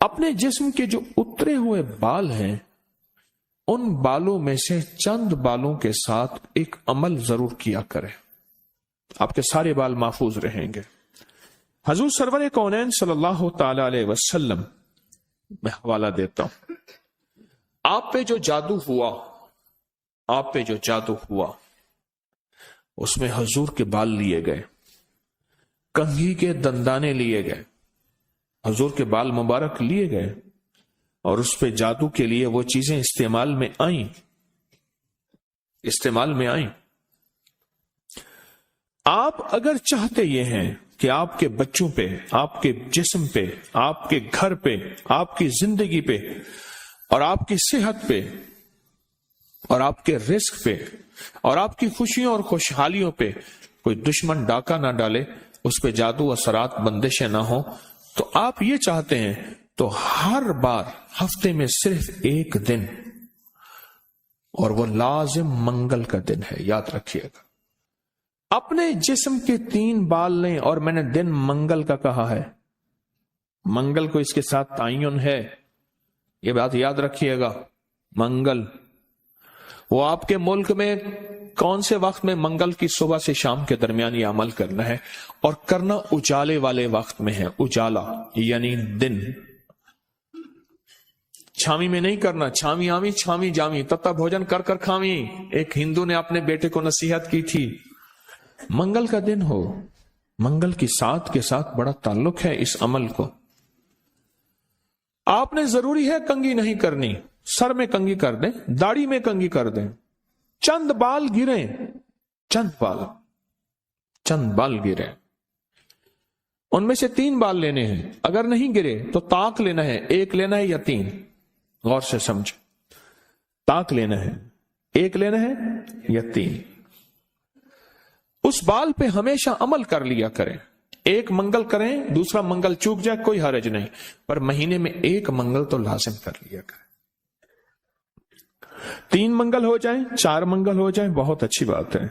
اپنے جسم کے جو اترے ہوئے بال ہیں ان بالوں میں سے چند بالوں کے ساتھ ایک عمل ضرور کیا کریں، آپ کے سارے بال محفوظ رہیں گے۔ حضور سرور کونین صلی اللہ تعالی علیہ وسلم، میں حوالہ دیتا ہوں، آپ پہ جو جادو ہوا اس میں حضور کے بال لیے گئے، کنگھی کے دندانے لیے گئے، حضور کے بال مبارک لیے گئے اور اس پہ جادو کے لیے وہ چیزیں استعمال میں آئیں۔ آپ اگر چاہتے یہ ہیں کہ آپ کے بچوں پہ، آپ کے جسم پہ، آپ کے گھر پہ، آپ کی زندگی پہ اور آپ کی صحت پہ اور آپ کے رزق پہ اور آپ کی خوشیوں اور خوشحالیوں پہ کوئی دشمن ڈاکہ نہ ڈالے، اس پہ جادو اثرات بندشیں نہ ہوں، تو آپ یہ چاہتے ہیں تو ہر بار ہفتے میں صرف ایک دن، اور وہ لازم منگل کا دن ہے، یاد رکھیے گا، اپنے جسم کے 3 بال لیں، اور میں نے دن منگل کا کہا ہے، منگل کو اس کے ساتھ تعین ہے، یہ بات یاد رکھیے گا۔ منگل وہ آپ کے ملک میں کون سے وقت میں؟ منگل کی صبح سے شام کے درمیان یہ عمل کرنا ہے، اور کرنا اجالے والے وقت میں ہے، اجالا یعنی دن، چھامی میں نہیں کرنا، چھامی آمی چھامی جامی تتا بھوجن کر کر کھامی، ایک ہندو نے اپنے بیٹے کو نصیحت کی تھی۔ منگل کا دن ہو، منگل کی ساتھ کے ساتھ بڑا تعلق ہے اس عمل کو۔ آپ نے ضروری ہے کنگھی نہیں کرنی، سر میں کنگھی کر دیں، داڑھی میں کنگھی کر دیں، چند بال گریں، چند بال گریں، ان میں سے 3 بال لینے ہیں، اگر نہیں گرے تو طاق لینا ہے، 1 لینا ہے یا 3، غور سے سمجھ، طاق لینا ہے، 1 لینا ہے یا 3، اس بال پہ ہمیشہ عمل کر لیا کریں، 1 منگل کریں، دوسرا منگل چوک جائے کوئی حرج نہیں، پر مہینے میں 1 منگل تو لازم کر لیا کریں، 3 منگل ہو جائیں، 4 منگل ہو جائیں، بہت اچھی بات ہے۔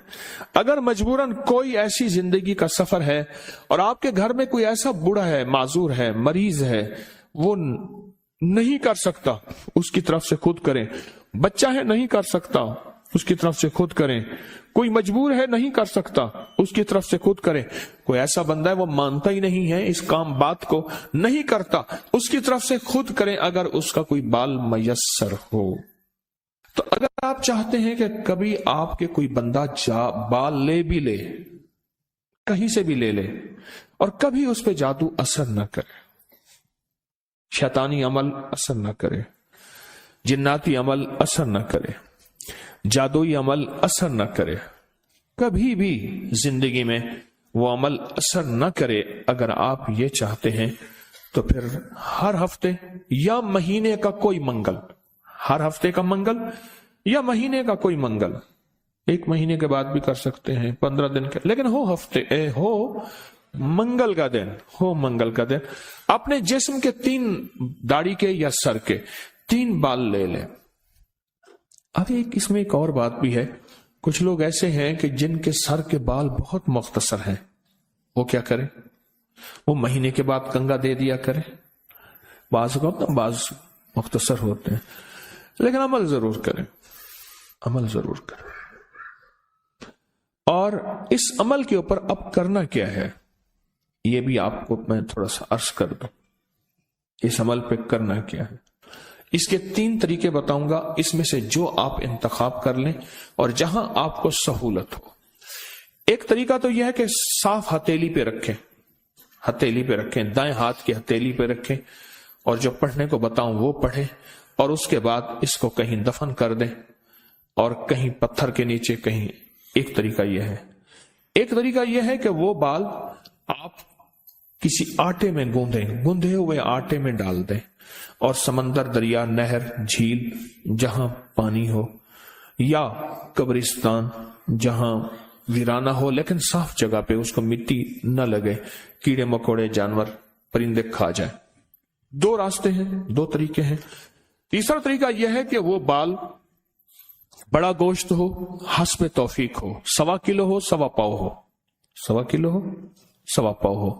اگر مجبوراً کوئی ایسی زندگی کا سفر ہے اور آپ کے گھر میں کوئی ایسا بوڑھا ہے، معذور ہے، مریض ہے، وہ نہیں کر سکتا، اس کی طرف سے خود کریں، بچہ ہے نہیں کر سکتا، اس کی طرف سے خود کریں، کوئی مجبور ہے نہیں کر سکتا، اس کی طرف سے خود کریں، کوئی ایسا بندہ ہے وہ مانتا ہی نہیں ہے اس کام بات کو، نہیں کرتا، اس کی طرف سے خود کریں اگر اس کا کوئی بال میسر ہو۔ تو اگر آپ چاہتے ہیں کہ کبھی آپ کے کوئی بندہ بال لے بھی لے، کہیں سے بھی لے لے، اور کبھی اس پہ جادو اثر نہ کرے، شیطانی عمل اثر نہ کرے، جناتی عمل اثر نہ کرے، جادوئی عمل اثر نہ کرے، کبھی بھی زندگی میں وہ عمل اثر نہ کرے، اگر آپ یہ چاہتے ہیں تو پھر ہر ہفتے یا مہینے کا کوئی منگل، ہر ہفتے کا منگل یا مہینے کا کوئی منگل، 1 مہینے کے بعد بھی کر سکتے ہیں، 15 دن کے، لیکن ہو منگل کا دن، ہو منگل کا دن، اپنے جسم کے 3 داڑھی کے یا سر کے 3 بال لے لیں۔ اب اس میں ایک اور بات بھی ہے، کچھ لوگ ایسے ہیں کہ جن کے سر کے بال بہت مختصر ہیں، وہ کیا کریں؟ وہ مہینے کے بعد کنگا دے دیا کریں، بعض مختصر ہوتے ہیں، لیکن عمل ضرور کریں، عمل ضرور کریں۔ اور اس عمل کے اوپر اب کرنا کیا ہے، یہ بھی آپ کو میں تھوڑا سا عرض کر دوں، اس عمل پہ کرنا کیا ہے۔ اس کے 3 طریقے بتاؤں گا، اس میں سے جو آپ انتخاب کر لیں اور جہاں آپ کو سہولت ہو۔ ایک طریقہ تو یہ ہے کہ صاف ہتھیلی پہ رکھیں، ہتھیلی پہ رکھیں، دائیں ہاتھ کی ہتھیلی پہ رکھیں، اور جو پڑھنے کو بتاؤں وہ پڑھیں، اور اس کے بعد اس کو کہیں دفن کر دیں، اور کہیں پتھر کے نیچے کہیں۔ ایک طریقہ یہ ہے۔ ایک طریقہ یہ ہے کہ وہ بال آپ کسی آٹے میں گوندھے ہوئے آٹے میں ڈال دیں، اور سمندر، دریا، نہر، جھیل جہاں پانی ہو، یا قبرستان جہاں ویرانہ ہو لیکن صاف جگہ پہ، اس کو مٹی نہ لگے، کیڑے مکوڑے، جانور، پرندے کھا جائیں۔ 2 راستے ہیں، 2 طریقے ہیں۔ تیسرا طریقہ یہ ہے کہ وہ بال بڑا گوشت ہو، حسب توفیق ہو، 1.25 کلو ہو، 1.25 پاؤ ہو، 1.25 کلو ہو، 1.25 پاؤ ہو،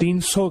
300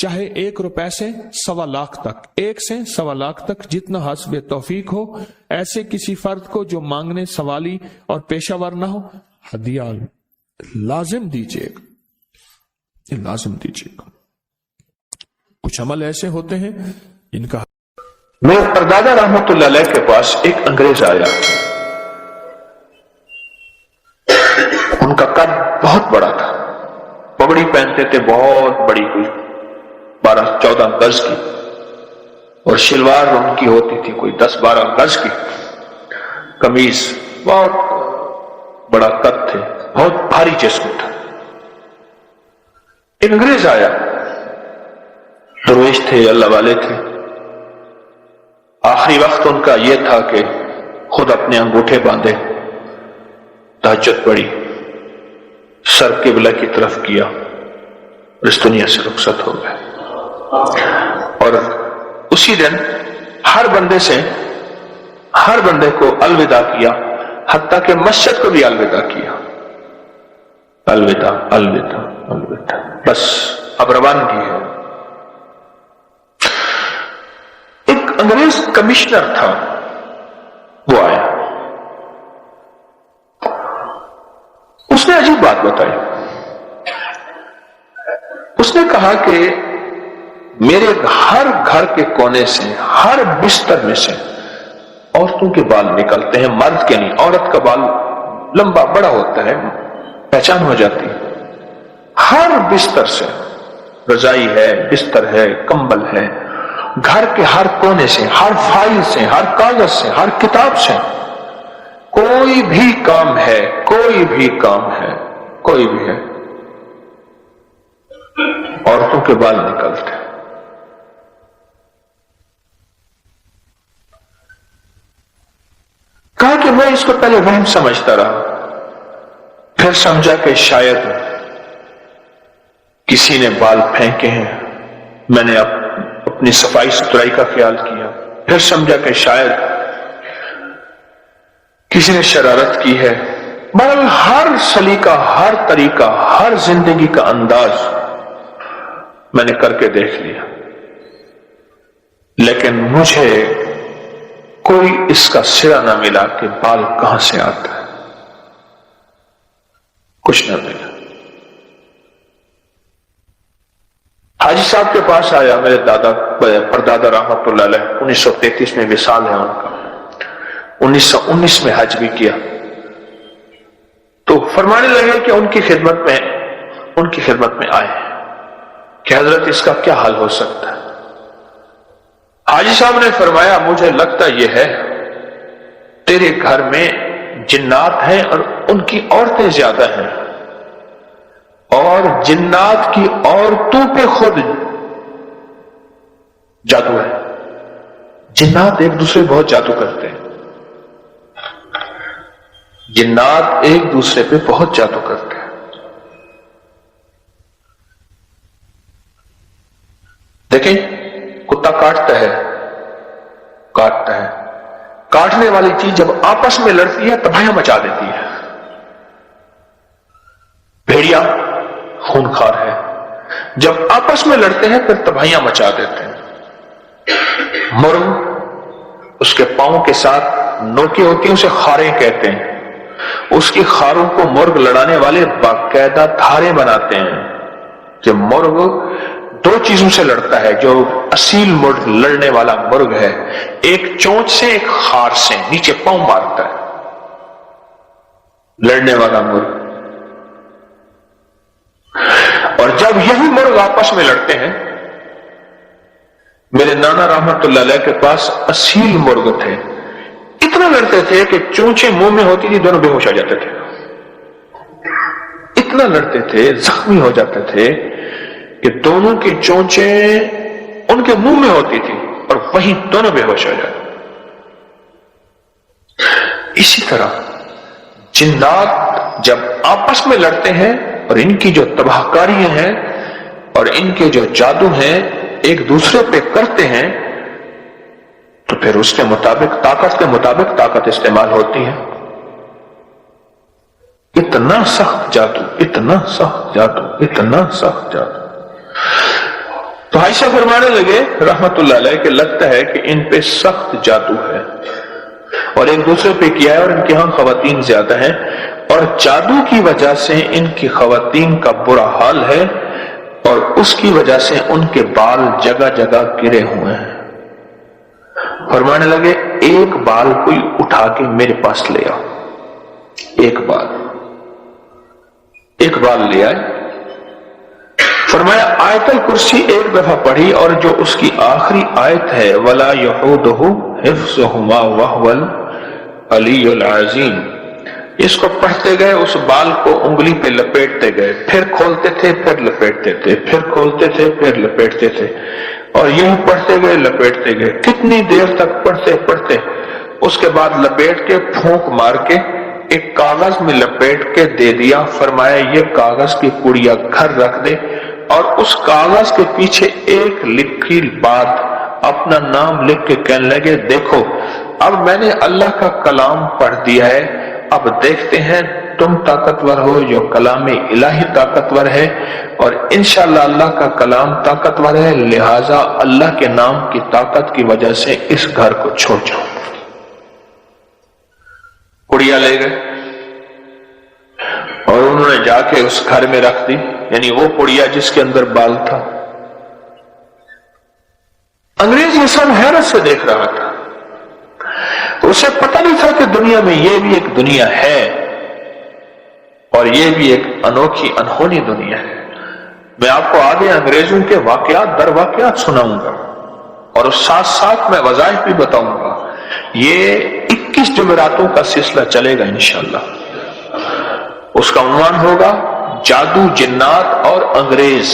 چاہے 1 روپے سے 1.25 لاکھ تک، 1 سے 1.25 لاکھ تک، جتنا حسب توفیق ہو، ایسے کسی فرد کو جو مانگنے سوالی اور پیشہ ور نہ ہو، ہدیہ لازم دیجیے گا، یہ لازم دیجیے گا۔ کچھ عمل ایسے ہوتے ہیں جن کا میرے پردادا رحمت اللہ علیہ کے پاس ایک انگریز آیا، ان کا قد بہت بڑا تھا، پگڑی پہنتے تھے بہت بڑی، کوئی 12-14 گز کی، اور شلوار ان کی ہوتی تھی کوئی 10-12 گز کی، قمیض، بہت بڑا قد تھے، بہت بھاری جسم تھا۔ ایک انگریز آیا، درویش تھے، اللہ والے تھے، آخری وقت ان کا یہ تھا کہ خود اپنے انگوٹھے باندھے، تہجد پڑھی، سر قبلہ کی طرف کیا اور اس دنیا سے رخصت ہو گئے۔ اور اسی دن ہر بندے کو الوداع کیا، حتیٰ کہ مسجد کو بھی الوداع کیا، الوداع الوداع الوداع، بس اب روانگی ہے۔ ایک انگریز کمشنر تھا، وہ آیا، اس نے عجیب بات بتائی، اس نے کہا کہ میرے ہر گھر کے کونے سے، ہر بستر میں سے عورتوں کے بال نکلتے ہیں، مرد کے نہیں، عورت کا بال لمبا بڑا ہوتا ہے، پہچان ہو جاتی ہے، ہر بستر سے، رضائی ہے، بستر ہے، کمبل ہے، گھر کے ہر کونے سے، ہر فائل سے، ہر کاغذ سے، ہر کتاب سے، کوئی بھی کام ہے، کوئی بھی کام ہے، کوئی بھی ہے، عورتوں کے بال نکلتے ہیں۔ کہا کہ میں اس کو پہلے وہم سمجھتا رہا، پھر سمجھا کہ شاید کسی نے بال پھینکے ہیں، میں نے اپنی صفائی ستھرائی کا خیال کیا، پھر سمجھا کہ شاید کسی نے شرارت کی ہے۔ بہرحال ہر سلیقہ، ہر طریقہ، ہر زندگی کا انداز میں نے کر کے دیکھ لیا، لیکن مجھے کوئی اس کا سرا نہ ملا کہ بال کہاں سے آتا ہے، کچھ نہ ملا۔ حاجی صاحب کے پاس آیا، میرے پردادا رحمت اللہ علیہ، 1933 میں وصال ہے ان کا، 1919 میں حج بھی کیا، تو فرمانے لگے کہ ان کی خدمت میں آئے کہ حضرت اس کا کیا حل ہو سکتا ہے۔ حاجی صاحب نے فرمایا مجھے لگتا یہ ہے تیرے گھر میں جنات ہیں اور ان کی عورتیں زیادہ ہیں، اور جنات کی عورتوں پہ خود جادو ہے، جنات ایک دوسرے بہت جادو کرتے ہیں، جنات ایک دوسرے پہ بہت جادو کرتے ہیں۔ دیکھیں کتا کاٹتا ہے، کاٹنے والی چیز جب آپس میں لڑتی ہے تباہیاں مچا دیتی ہے۔ بھیڑیا خونخوار ہے، جب آپس میں لڑتے ہیں پھر تباہیاں مچا دیتے ہیں۔ مرغ اس کے پاؤں کے ساتھ نوکیں ہوتی ہیں، اسے خاریں کہتے ہیں، اس کی خاروں کو مرغ لڑانے والے باقاعدہ دھاریں بناتے ہیں۔ جب مرغ دو چیزوں سے لڑتا ہے، جو اصیل مرغ لڑنے والا مرغ ہے، ایک چونچ سے، ایک خار سے، نیچے پاؤں مارتا ہے لڑنے والا مرغ، اور جب یہی مرغ آپس میں لڑتے ہیں، میرے نانا رحمت اللہ علیہ کے پاس اصیل مرغ تھے، اتنا لڑتے تھے کہ چونچیں منہ میں ہوتی تھی، دونوں بے ہوش آ جاتے تھے، اتنا لڑتے تھے، زخمی ہو جاتے تھے کہ دونوں کی چونچیں ان کے منہ میں ہوتی تھی اور وہیں دونوں بے ہوش ہو جاتے۔ اسی طرح جنات جب آپس میں لڑتے ہیں اور ان کی جو تباہ کاریاں ہیں اور ان کے جو جادو ہیں ایک دوسرے پہ کرتے ہیں، تو پھر اس کے مطابق طاقت استعمال ہوتی ہے۔ اتنا سخت جادو، اتنا سخت جادو، اتنا سخت جادو۔ تو بھائی صاحب فرمانے لگے رحمت اللہ علیہ کہ لگتا ہے کہ ان پہ سخت جادو ہے اور ایک دوسرے پہ کیا ہے اور ان کے ہاں خواتین زیادہ ہیں اور جادو کی وجہ سے ان کی خواتین کا برا حال ہے اور اس کی وجہ سے ان کے بال جگہ جگہ گرے ہوئے ہیں۔ فرمانے لگے ایک بال کوئی اٹھا کے میرے پاس لے آؤ، ایک بال لے آئے۔ فرمایا آیت الکرسی ایک دفعہ پڑھی اور جو اس کی آخری آیت ہے وَلَا يَحُودُهُ حِفْظُهُمَا وَهُوَ الْعَلِيُّ الْعَظِيمُ، اس کو پڑھتے گئے، اس بال کو انگلی پہ لپیٹتے گئے، پھر کھولتے تھے پھر لپیٹتے تھے، پھر کھولتے تھے پھر لپیٹتے تھے، اور یوں پڑھتے گئے لپیٹتے گئے، کتنی دیر تک پڑھتے اس کے بعد لپیٹ کے پھونک مار کے ایک کاغذ میں لپیٹ کے دے دیا۔ فرمایا یہ کاغذ کی پڑیا گھر رکھ دے اور اس کاغذ کے پیچھے ایک لکھی بات اپنا نام لکھ کے کہنے لگے دیکھو اب میں نے اللہ کا کلام پڑھ دیا ہے، اب دیکھتے ہیں تم طاقتور ہو جو کلام الہی طاقتور ہے اور انشاءاللہ اللہ کا کلام طاقتور ہے، لہذا اللہ کے نام کی طاقت کی وجہ سے اس گھر کو چھوڑ جاؤ۔ پڑیا لے گئے اور انہوں نے جا کے اس گھر میں رکھ دی، یعنی وہ پڑیا جس کے اندر بال تھا۔ انگریز یہ سب حیرت سے دیکھ رہا تھا، اسے پتہ نہیں تھا کہ دنیا میں یہ بھی ایک دنیا ہے اور یہ بھی ایک انوکھی انہونی دنیا ہے۔ میں آپ کو آگے انگریزوں کے واقعات در واقعات سناؤں گا اور اس ساتھ ساتھ میں وظائف بھی بتاؤں گا۔ یہ 21 جمعراتوں کا سلسلہ چلے گا انشاءاللہ۔ اس کا عنوان ہوگا جادو، جنات اور انگریز۔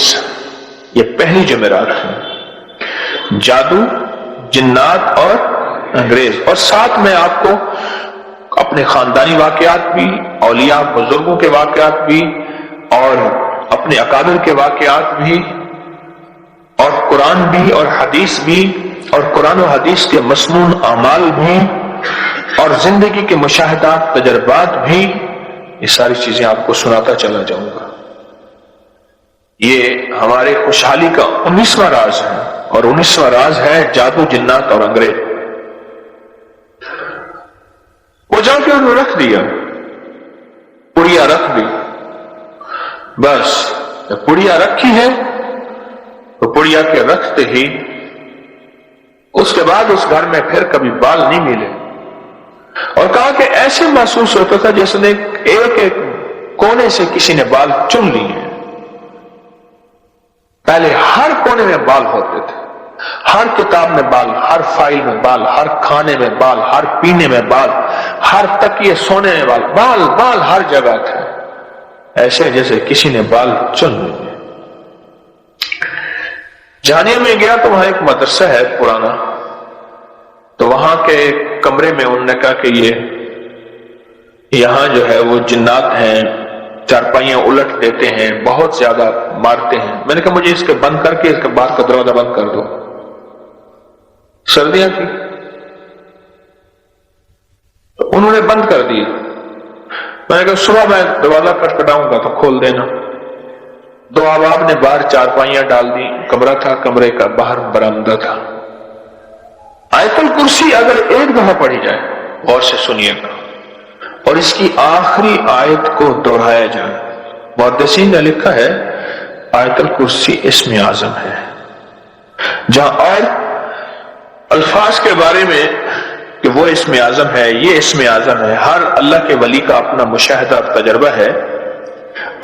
یہ پہلی جمعرات ہے، جادو، جنات اور انگریز، اور ساتھ میں آپ کو اپنے خاندانی واقعات بھی، اولیاء بزرگوں کے واقعات بھی اور اپنے اکابر کے واقعات بھی اور قرآن بھی اور حدیث بھی اور قرآن و حدیث کے مسنون اعمال بھی اور زندگی کے مشاہدات، تجربات بھی، یہ ساری چیزیں آپ کو سناتا چلا جاؤں گا۔ یہ ہمارے خوشحالی کا 19واں راز ہے اور 19واں راز ہے جادو، جنات اور انگریز۔ وہ جا کے انہوں نے رکھ دیا، پڑیا رکھ دی، بس پڑیا رکھی ہے تو پڑیا کے رکھتے ہی اس کے بعد اس گھر میں پھر کبھی بال نہیں ملے، اور کہا کہ ایسے محسوس ہوتا تھا جیسے ایک ایک کونے سے کسی نے بال چن لیے۔ پہلے ہر کونے میں بال ہوتے تھے، ہر کتاب میں بال، ہر فائل میں بال، ہر کھانے میں بال، ہر پینے میں بال، ہر تکیے سونے میں بال، بال بال ہر جگہ تھے، ایسے جیسے کسی نے بال چن لیے۔ جانے میں گیا تو وہاں ایک مدرسہ ہے پرانا، تو وہاں کے کمرے میں انہوں نے کہا کہ یہاں جو ہے وہ جنات ہیں، چارپائیاں الٹ دیتے ہیں، بہت زیادہ مارتے ہیں۔ میں نے کہا مجھے اس کے بند کر کے اس کے باہر کا دروازہ بند کر دو۔ سردیاں تھی تو انہوں نے بند کر دی۔ میں نے کہا صبح میں دروازہ کٹکھٹاؤں گا تو کھول دینا۔ دو احباب نے باہر چارپائیاں ڈال دی، کمرہ تھا، کمرے کا باہر برآمدہ تھا۔ آیت الکرسی اگر ایک دفعہ پڑھی جائے، غور سے سنیے گا، اور اس کی آخری آیت کو دہرایا جائے، محدثین نے لکھا ہے آیت الکرسی اسم اعظم ہے۔ جہاں اور الفاظ کے بارے میں کہ وہ اسم اعظم ہے، یہ اسم اعظم ہے، ہر اللہ کے ولی کا اپنا مشاہدہ اور تجربہ ہے،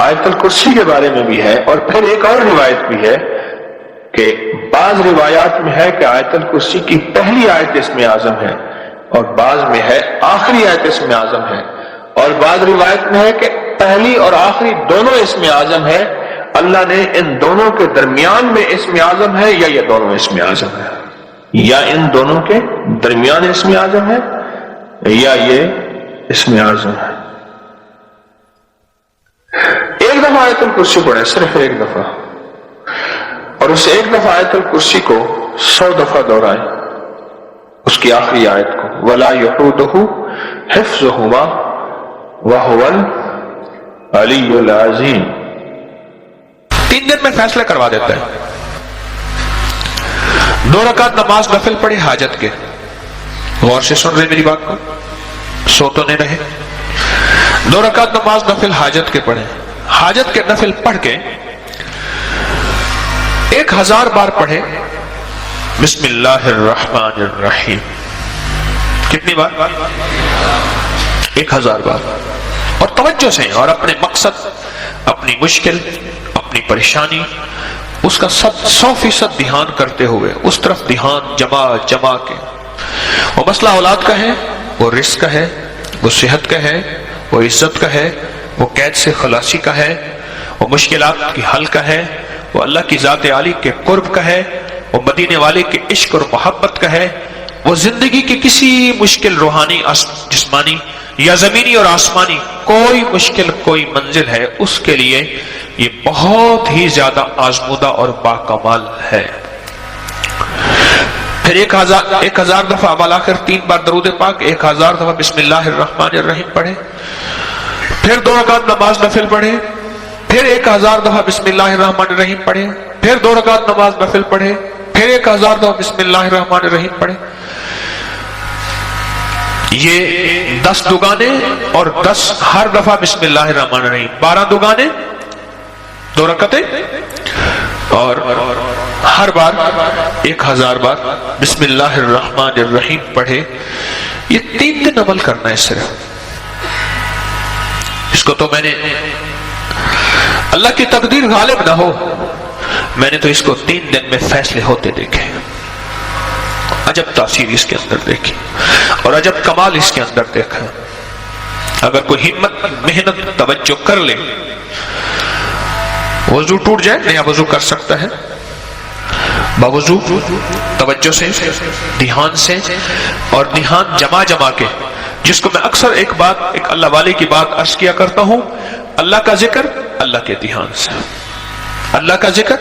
آیت الکرسی کے بارے میں بھی ہے۔ اور پھر ایک اور روایت بھی ہے کہ بعض روایات میں ہے کہ آیت الکرسی کی پہلی آیت اسم اعظم ہے اور بعض میں ہے آخری آیت اسم اعظم ہے، اور بعض روایت میں ہے کہ پہلی اور آخری دونوں اسم اعظم ہے، اللہ نے ان دونوں کے درمیان میں اسم اعظم ہے، یا یہ دونوں اسم اعظم ہے، یا ان دونوں کے درمیان اسم اعظم ہے، یا یہ اسم اعظم ہے۔ ایک دفعہ آیت الکرسی پڑھے، صرف ایک دفعہ، اور اس ایک دفعہ آیت الکرسی کو 100 دفعہ دہرائیں، اس کی آخری آیت کو وَلَا يَحُودُهُ حِفْظُهُمَا وَهُوَ الْعَلِيُّ الْعَظِيمُ۔ 3 دن میں فیصلہ کروا دیتا ہے، 2 رکعت نماز نفل پڑھے حاجت کے. غور سے سن رہے میری بات کو, سو تو نہیں رہے. 2 رکعت نماز نفل حاجت کے پڑھے. حاجت کے نفل پڑھ کے 1000 بار پڑھے بسم اللہ الرحمن الرحیم. کتنی بار؟ 1000 بار. اور توجہ سے اور اپنے مقصد, اپنی مشکل, اپنی پریشانی, اس کا 100% دھیان کرتے ہوئے اس طرف دھیان جما کے. وہ مسئلہ اولاد کا ہے, وہ رزق کا ہے, وہ صحت کا ہے, وہ عزت کا ہے, وہ قید سے خلاصی کا ہے, وہ مشکلات کی حل کا ہے, وہ اللہ کی ذات عالی کے قرب کا ہے, وہ مدینے والے کے عشق اور محبت کا ہے, وہ زندگی کی کسی مشکل روحانی, جسمانی یا زمینی اور آسمانی کوئی مشکل, کوئی منزل ہے, اس کے لیے یہ بہت ہی زیادہ آزمودہ اور باکمال ہے. پھر 1000 دفعہ بالآخر 3 بار درود پاک, 1000 دفعہ بسم اللہ الرحمن الرحیم پڑھے. پھر 2 رکعت نماز نفل پڑھے. پھر 1000 دفعہ بسم اللہ الرحمن الرحیم پڑھے. پھر 2 رکعت نماز نفل پڑھے. پھر 1000 دفعہ بسم اللہ الرحمن الرحیم پڑھے. یہ 10 دگانے اور 10 ہر دفعہ بسم اللہ الرحمن الرحیم, 12 دگانے 2 رکعتیں, اور ہر بار 1000 بار بسم اللہ الرحمن الرحیم پڑھے. یہ 3 دن عمل کرنا ہے صرف. اس کو تو میں نے, اللہ کی تقدیر غالب نہ ہو, میں نے تو اس کو 3 دن میں فیصلے ہوتے دیکھے. عجب تاثیر اس کے اندر دیکھی اور عجب کمال اس کے اندر دیکھا. اگر کوئی ہمت, محنت, توجہ کر لے, وضو ٹوٹ جائے, نیا وضو کر سکتا ہے باوضو, توجہ سے, دھیان سے, اور دھیان جما کے, جس کو میں اکثر ایک اللہ والے کی بات عرض کیا کرتا ہوں, اللہ کا ذکر اللہ کے دھیان سے, اللہ کا ذکر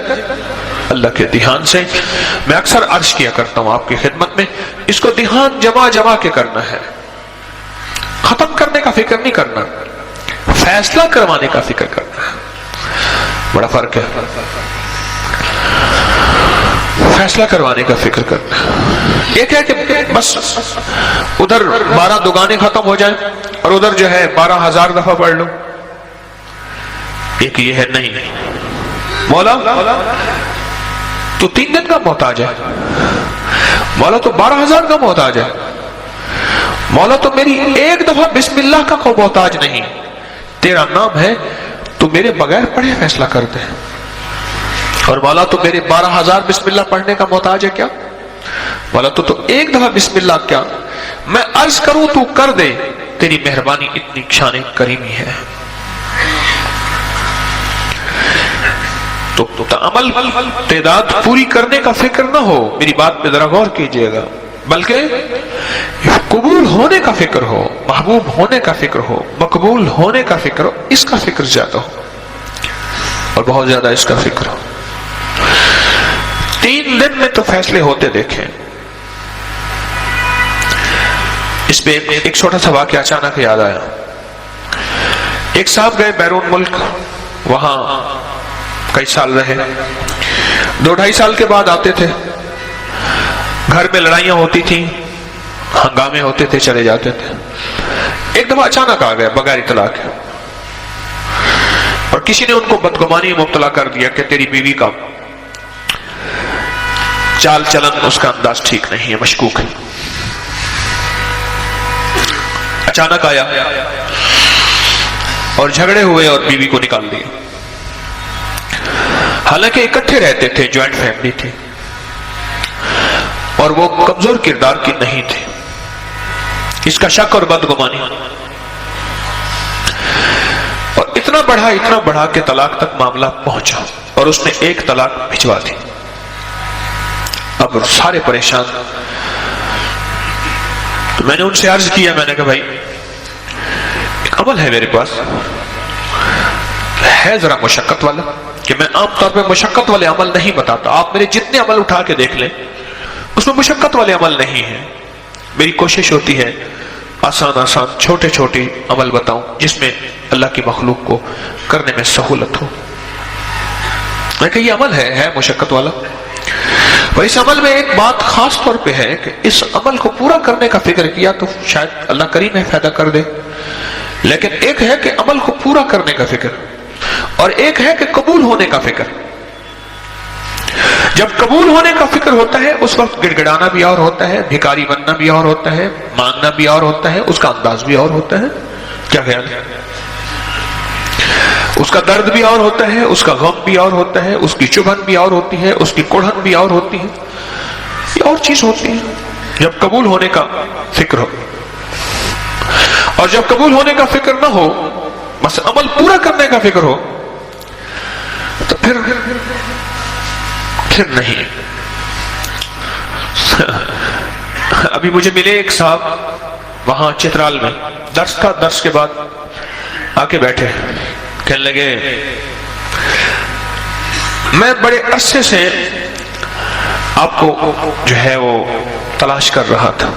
اللہ کے دھیان سے. میں اکثر عرض کیا کرتا ہوں آپ کی خدمت میں, اس کو دھیان جما کے کرنا ہے. ختم کرنے کا فکر نہیں کرنا, فیصلہ کروانے کا فکر کرنا ہے. بڑا فرق ہے. فیصلہ کروانے کا فکر کرنا. ایک ہے کہ بس ادھر 12 دگانے ختم ہو جائیں اور ادھر جو ہے 12,000 دفعہ پڑھ لو. ایک یہ ہے نہیں, مولا تو 3 دن کا محتاج ہے, مولا تو 12,000 کا محتاج ہے, مولا تو میری 1 دفعہ بسم اللہ کا کوئی محتاج نہیں. تیرا نام ہے, تو میرے بغیر پڑھے فیصلہ کر دے. اور مولا تو میرے 12,000 بسم اللہ پڑھنے کا محتاج ہے کیا؟ مولا تو 1 دفعہ بسم اللہ کیا, میں عرض کروں تو کر دے. تیری مہربانی اتنی شان کریمی ہے. تو عمل تعداد پوری کرنے کا فکر نہ ہو, میری بات پہ ذرا غور کیجئے گا, بلکہ قبول ہونے کا فکر ہو, محبوب ہونے کا فکر ہو, مقبول ہونے کا فکر ہو. اس کا فکر زیادہ ہو اور بہت زیادہ اس کا فکر ہو. 3 دن میں تو فیصلے ہوتے دیکھیں. اس پہ ایک چھوٹا سا واقعہ اچانک یاد آیا. ایک صاحب گئے بیرون ملک, وہاں کئی سال رہے. 2-2.5 سال کے بعد آتے تھے, گھر میں لڑائیاں ہوتی تھیں, ہنگامے ہوتے تھے, چلے جاتے تھے. ایک دفعہ اچانک آ گئے بغیر اطلاع کے, اور کسی نے ان کو بدگمانی مبتلا کر دیا کہ تیری بیوی کا چال چلن, اس کا انداز ٹھیک نہیں ہے, مشکوک ہے. اچانک آیا اور جھگڑے ہوئے اور بیوی کو نکال دیا. حالانکہ اکٹھے رہتے تھے, جوائنٹ فیملی تھی, اور وہ کمزور کردار کی نہیں تھی. اس کا شک اور بدگمانی, اور اتنا بڑھا کہ طلاق تک معاملہ پہنچا, اور اس نے 1 طلاق بھجوا دی. اب سارے پریشان. میں نے ان سے عرض کیا, میں نے کہا بھائی ایک عمل ہے میرے پاس, ہے ذرا مشقت والا, کہ میں عام طور پہ مشقت والے عمل نہیں بتاتا. آپ میرے جتنے عمل اٹھا کے دیکھ لیں, اس میں مشقت والے عمل نہیں ہیں. میری کوشش ہوتی ہے آسان چھوٹے عمل بتاؤں, جس میں اللہ کی مخلوق کو کرنے میں سہولت ہو. میں کہ یہ عمل ہے مشقت والا. اور اس عمل میں ایک بات خاص طور پہ ہے کہ اس عمل کو پورا کرنے کا فکر کیا تو شاید اللہ کریم ہے فائدہ کر دے، لیکن ایک ہے کہ عمل کو پورا کرنے کا فکر، اور ایک ہے کہ قبول ہونے کا فکر۔ جب قبول ہونے کا فکر ہوتا ہے اس وقت گڑ گڑانا بھی اور ہوتا ہے، بھکاری بننا بھی اور ہوتا ہے، مانگنا بھی اور ہوتا ہے، اس کا انداز بھی اور ہوتا ہے۔ کیا خیال ہے؟ اس کا درد بھی اور ہوتا ہے، اس کا غم بھی اور ہوتا ہے، اس کی چبھن بھی اور ہوتی ہے، اس کی کڑھن بھی اور ہوتی ہے، یہ اور چیز ہوتی ہے جب قبول ہونے کا فکر ہو۔ اور جب قبول ہونے کا فکر نہ ہو، بس عمل پورا کرنے کا فکر ہو، تو پھر نہیں۔ ابھی مجھے ملے ایک صاحب وہاں چترال میں، درس تھا، درس کے بعد آ کے بیٹھے، کہنے لگے میں بڑے عرصے سے آپ کو جو ہے وہ تلاش کر رہا تھا،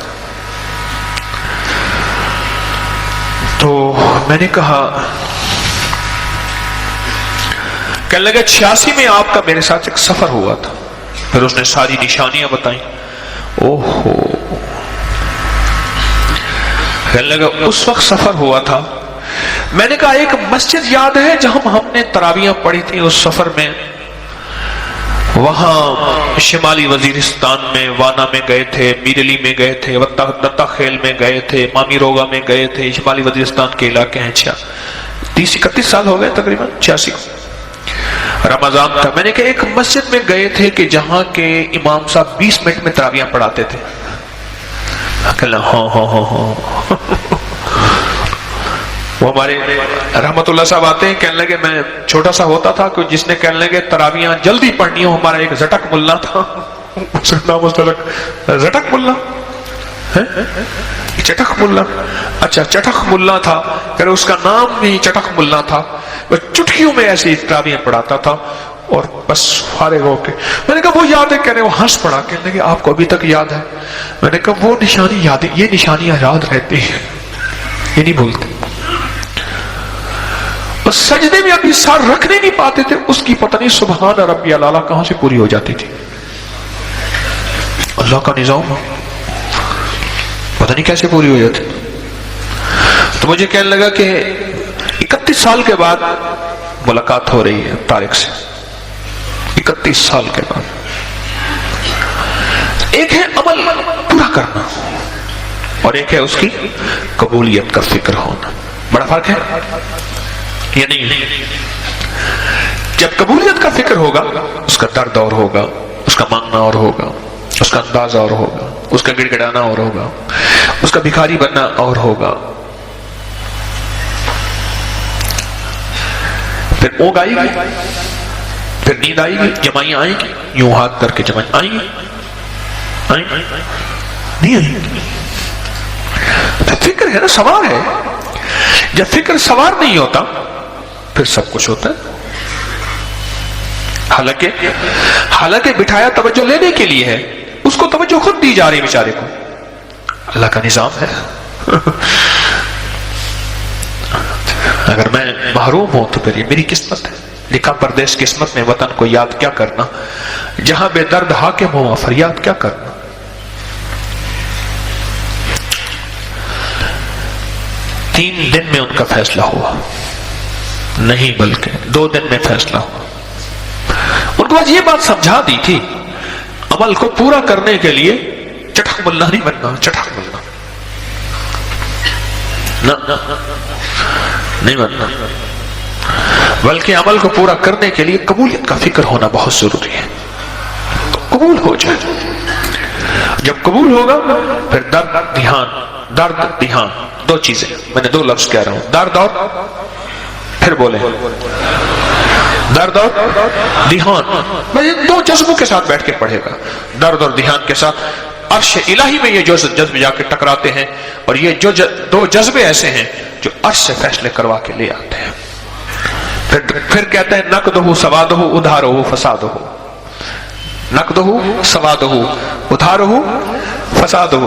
تو میں نے کہا، کہنے لگے 86 میں آپ کا میرے ساتھ ایک سفر ہوا تھا، پھر اس نے ساری نشانیاں بتائیں۔ اوہو، کہنے لگا اس وقت سفر ہوا تھا۔ میں نے کہا ایک مسجد یاد ہے جہاں ہم نے تراویحیں پڑھی تھی اس سفر میں، وہاں شمالی وزیرستان میں وانا میں گئے تھے، میرلی میں گئے تھے، دتا خیل میں گئے تھے، مامی روگا میں گئے تھے، شمالی وزیرستان کے علاقے ہیں۔ 30-31 سال ہو گئے تقریباً، 86 رمضان تھا۔ میں نے کہا ایک مسجد میں گئے تھے کہ جہاں کے امام صاحب 20 منٹ میں تراویحیں پڑھاتے تھے۔ کہنا ہاں وہ ہمارے رحمت اللہ صاحب آتے ہیں، کہنے لگے میں چھوٹا سا ہوتا تھا، کوئی جس نے کہنے لگے تراویحیں جلدی پڑھنی ہو، ہمارا ایک زٹک ملا تھا، اس کا نام زٹک ملا، چٹک ملا، اچھا چٹک ملا تھا، کہ اس کا نام بھی چٹک ملا تھا، وہ چٹکیوں میں ایسی تراویحیں پڑھاتا تھا، اور بس فارغ ہو کے میں نے کہا وہ یاد ہے؟ کہنے وہ ہنس پڑا، کہنے لگے آپ کو ابھی تک یاد ہے؟ میں نے کہا وہ نشانی یاد ہے، یہ نشانیاں یاد رہتی ہیں، یہ نہیں بھولتے۔ بس سجدے میں ابھی سر رکھنے نہیں پاتے تھے، اس کی پتہ نہیں سبحان ربی الاعلیٰ کہاں سے پوری ہو جاتی تھی۔ اللہ کا نظام پتہ نہیں کیسے پوری ہو جاتی۔ تو مجھے کہنے لگا کہ 31 سال کے بعد ملاقات ہو رہی ہے طارق سے، 31 سال کے بعد۔ ایک ہے عمل پورا کرنا اور ایک ہے اس کی قبولیت کا فکر ہونا، بڑا فرق ہے یا نہیں؟ جب قبولیت کا فکر ہوگا اس کا درد اور ہوگا، اس کا مانگنا اور ہوگا، اس کا انداز اور ہوگا، اس کا گڑ گڑانا اور ہوگا، اس کا بھکاری بننا اور ہوگا، پھر اونگ آئے گی، پھر نیند آئے گی، جمائیاں آئیں گی، یوں ہاتھ کر کے جمائیں آئیں گی، نہیں آئیں گی۔ فکر ہے نا، سوار ہے۔ جب فکر سوار نہیں ہوتا پھر سب کچھ ہوتا ہے۔ حالانکہ بٹھایا توجہ لینے کے لیے ہے، اس کو توجہ خود دی جا رہی بیچارے کو، اللہ کا نظام ہے۔ اگر میں محروم ہوں تو پھر یہ میری قسمت ہے، لکھا پردیس قسمت میں وطن کو یاد کیا کرنا، جہاں بے درد حاکم ہوا فریاد کیا کرنا۔ 3 دن میں ان کا فیصلہ ہوا، نہیں بلکہ 2 دن میں فیصلہ ہوا۔ ان کو آج یہ بات سمجھا دی تھی، عمل کو پورا کرنے کے لیے چٹک ملنا نہیں بننا، چٹک ملنا نہیں بننا، بلکہ عمل کو پورا کرنے کے لیے قبولیت کا فکر ہونا بہت ضروری ہے۔ تو قبول ہو جائے، جب قبول ہوگا پھر درد دھیان، درد دھیان، 2 چیزیں، میں نے 2 لفظ کہہ رہا ہوں، درد اور پھر بولیں درد اور دھیان۔ میں 2 جذبوں کے ساتھ بیٹھ کے پڑھے گا، درد اور دھیان کے ساتھ۔ عرش الہی میں یہ جو جذبے جا کے ٹکراتے ہیں، اور یہ جو 2 جذبے ایسے ہیں جو عرش سے فیصلے کروا کے لے آتے ہیں۔ پھر کہتے ہیں نقدہ سوادہ ادھارہ فسادہ، نقدہ سوادہ ادھارہ فسادہ۔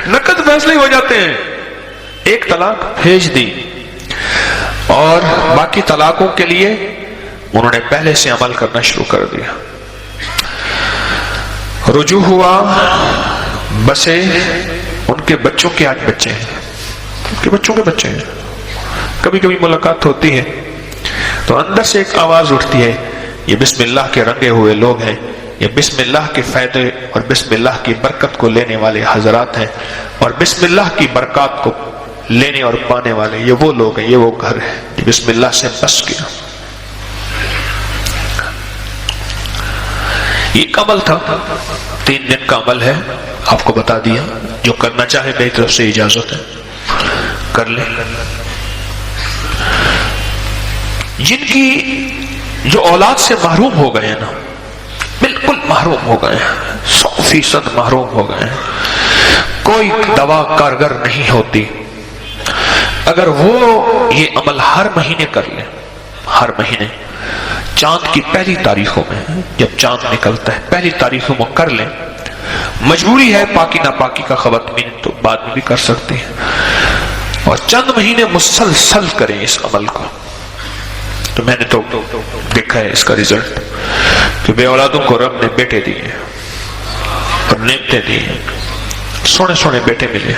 نقد فیصلے ہو جاتے ہیں، 1 طلاق بھیج دی، اور باقی طلاقوں کے لیے انہوں نے پہلے سے عمل کرنا شروع کر دیا۔ رجوع ہوا، بسے، ان کے بچوں کے آج بچے ہیں، ان کے بچوں کے بچے ہیں، کبھی کبھی ملاقات ہوتی ہے تو اندر سے ایک آواز اٹھتی ہے، یہ بسم اللہ کے رنگے ہوئے لوگ ہیں، یہ بسم اللہ کے فائدے اور بسم اللہ کی برکت کو لینے والے حضرات ہیں، اور بسم اللہ کی برکات کو لینے اور پانے والے یہ وہ لوگ ہیں، یہ وہ گھر ہے جو بسم اللہ سے بس گیا۔ یہ ایک عمل تھا، 3 دن کا عمل ہے، آپ کو بتا دیا، جو کرنا چاہے میری طرف سے اجازت ہے، کر لیں۔ جن کی جو اولاد سے محروم ہو گئے ہیں نا، بالکل محروم ہو گئے ہیں، 100% محروم ہو گئے ہیں، کوئی دوا کارگر نہیں ہوتی، اگر وہ یہ عمل ہر مہینے کر لیں، ہر مہینے چاند کی پہلی تاریخوں میں، جب چاند نکلتا ہے پہلی تاریخوں میں کر لیں، مجبوری ہے پاکی ناپاکی کا خواتین تو بعد میں بھی کر سکتے ہیں، اور چند مہینے مسلسل کریں اس عمل کو، تو میں نے تو دیکھا ہے اس کا رزلٹ کہ بے اولادوں کو رب نے بیٹے دیے اور نعمتیں دی، سونے سونے بیٹے ملے،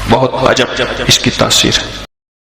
بہت عجب اس کی تاثیر ہے۔